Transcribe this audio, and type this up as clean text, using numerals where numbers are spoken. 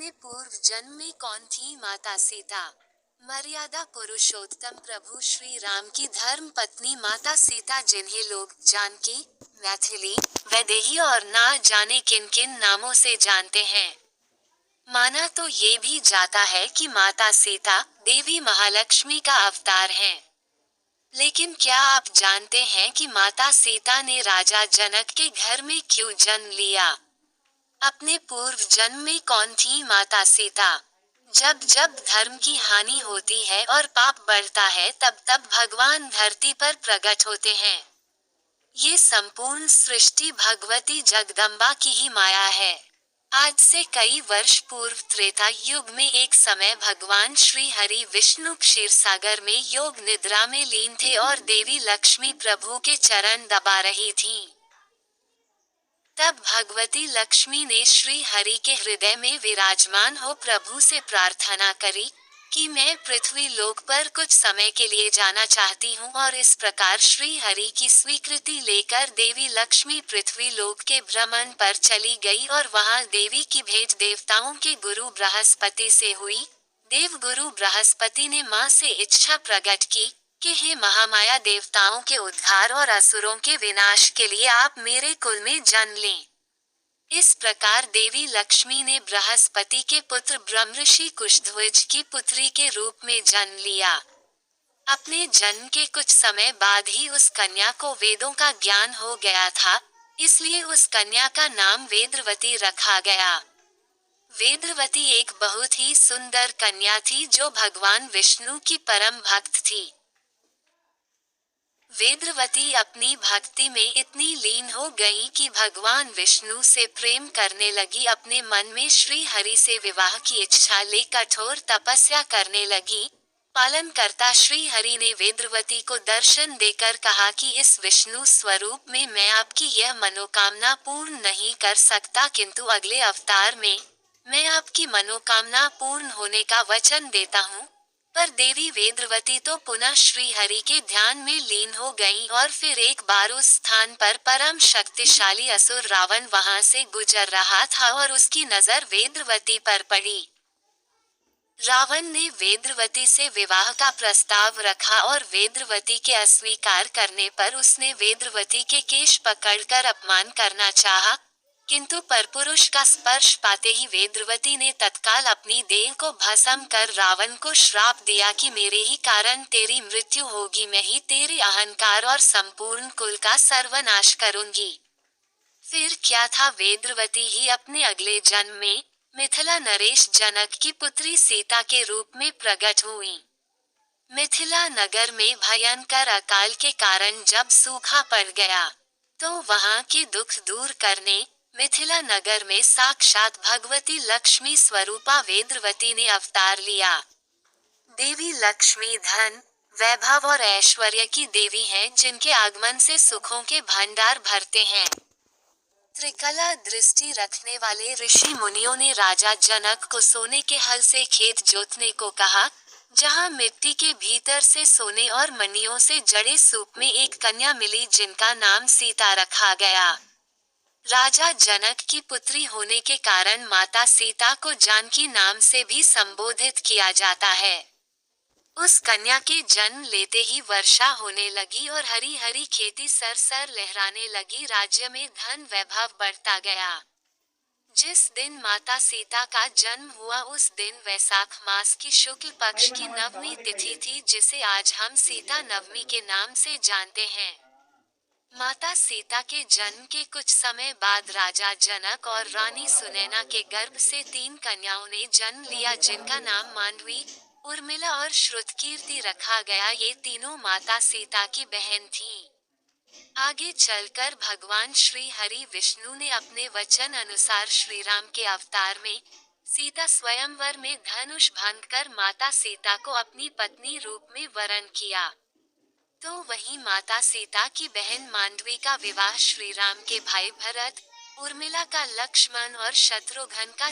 अपने पूर्व जन्म में कौन थी माता सीता? मर्यादा पुरुषोत्तम प्रभु श्री राम की धर्म पत्नी माता सीता, जिन्हें लोग जानकी, मैथिली, वैदेही और ना जाने किन किन नामों से जानते हैं। माना तो ये भी जाता है कि माता सीता देवी महालक्ष्मी का अवतार हैं। लेकिन क्या आप जानते हैं कि माता सीता ने राजा जनक के घर में क्यों जन्म लिया? अपने पूर्व जन्म में कौन थी माता सीता? जब जब धर्म की हानि होती है और पाप बढ़ता है, तब तब भगवान धरती पर प्रकट होते हैं। ये संपूर्ण सृष्टि भगवती जगदम्बा की ही माया है। आज से कई वर्ष पूर्व त्रेता युग में एक समय भगवान श्री हरि विष्णु क्षीरसागर में योग निद्रा में लीन थे और देवी लक्ष्मी प्रभु के चरण दबा रही थीं। तब भगवती लक्ष्मी ने श्री हरि के हृदय में विराजमान हो प्रभु से प्रार्थना करी कि मैं पृथ्वी लोक पर कुछ समय के लिए जाना चाहती हूँ, और इस प्रकार श्री हरि की स्वीकृति लेकर देवी लक्ष्मी पृथ्वी लोक के भ्रमण पर चली गई और वहाँ देवी की भेंट देवताओं के गुरु बृहस्पति से हुई। देव गुरु बृहस्पति ने माँ से इच्छा प्रकट की कि हे महामाया, देवताओं के उद्धार और असुरों के विनाश के लिए आप मेरे कुल में जन्म लें। इस प्रकार देवी लक्ष्मी ने बृहस्पति के पुत्र ब्रह्मर्षि कुशध्वज की पुत्री के रूप में जन्म लिया। अपने जन्म के कुछ समय बाद ही उस कन्या को वेदों का ज्ञान हो गया था, इसलिए उस कन्या का नाम वेदवती रखा गया। वेदवती एक बहुत ही सुंदर कन्या थी जो भगवान विष्णु की परम भक्त थी। वेदवती अपनी भक्ति में इतनी लीन हो गई कि भगवान विष्णु से प्रेम करने लगी। अपने मन में श्री हरि से विवाह की इच्छा ले कठोर तपस्या करने लगी। पालनकर्ता श्री हरि ने वेदवती को दर्शन देकर कहा कि इस विष्णु स्वरूप में मैं आपकी यह मनोकामना पूर्ण नहीं कर सकता, किंतु अगले अवतार में मैं आपकी मनोकामना पूर्ण होने का वचन देता हूँ। पर देवी वेदवती तो पुनः श्री हरि के ध्यान में लीन हो गई और फिर एक बार उस स्थान पर परम शक्तिशाली असुर रावण वहां से गुजर रहा था और उसकी नजर वेदवती पर पड़ी। रावण ने वेदवती से विवाह का प्रस्ताव रखा और वेदवती के अस्वीकार करने पर उसने वेदवती के केश पकड़कर अपमान करना चाहा, किंतु परपुरुष का स्पर्श पाते ही वेदवती ने तत्काल अपनी देह को भस्म कर रावण को श्राप दिया कि मेरे ही कारण तेरी मृत्यु होगी, मैं ही तेरे अहंकार और संपूर्ण कुल का सर्वनाश करूंगी। फिर क्या था, वेदवती ही अपने अगले जन्म में मिथिला नरेश जनक की पुत्री सीता के रूप में प्रकट हुई। मिथिला नगर में भयंकर अकाल के कारण जब सूखा पड़ गया, तो वहां के दुख दूर करने मिथिला नगर में साक्षात भगवती लक्ष्मी स्वरूपा वेदवती ने अवतार लिया। देवी लक्ष्मी धन, वैभव और ऐश्वर्य की देवी हैं, जिनके आगमन से सुखों के भंडार भरते हैं। त्रिकला दृष्टि रखने वाले ऋषि मुनियों ने राजा जनक को सोने के हल से खेत जोतने को कहा, जहां मिट्टी के भीतर से सोने और मणियों से जड़े सूप में एक कन्या मिली जिनका नाम सीता रखा गया। राजा जनक की पुत्री होने के कारण माता सीता को जानकी नाम से भी संबोधित किया जाता है। उस कन्या के जन्म लेते ही वर्षा होने लगी और हरी हरी खेती सरसर लहराने लगी। राज्य में धन वैभव बढ़ता गया। जिस दिन माता सीता का जन्म हुआ उस दिन वैशाख मास की शुक्ल पक्ष की नवमी तिथि थी, जिसे आज हम सीता नवमी के नाम से जानते हैं। माता सीता के जन्म के कुछ समय बाद राजा जनक और रानी सुनैना के गर्भ से 3 कन्याओं ने जन्म लिया, जिनका नाम मांडवी, उर्मिला और श्रुतकीर्ति रखा गया। ये तीनों माता सीता की बहन थीं। आगे चलकर भगवान श्री हरि विष्णु ने अपने वचन अनुसार श्री राम के अवतार में सीता स्वयंवर में धनुष भंग कर माता सीता को अपनी पत्नी रूप में वरण किया। तो वहीं माता सीता की बहन मांडवी का विवाह श्री राम के भाई भरत, उर्मिला का लक्ष्मण और शत्रुघ्न का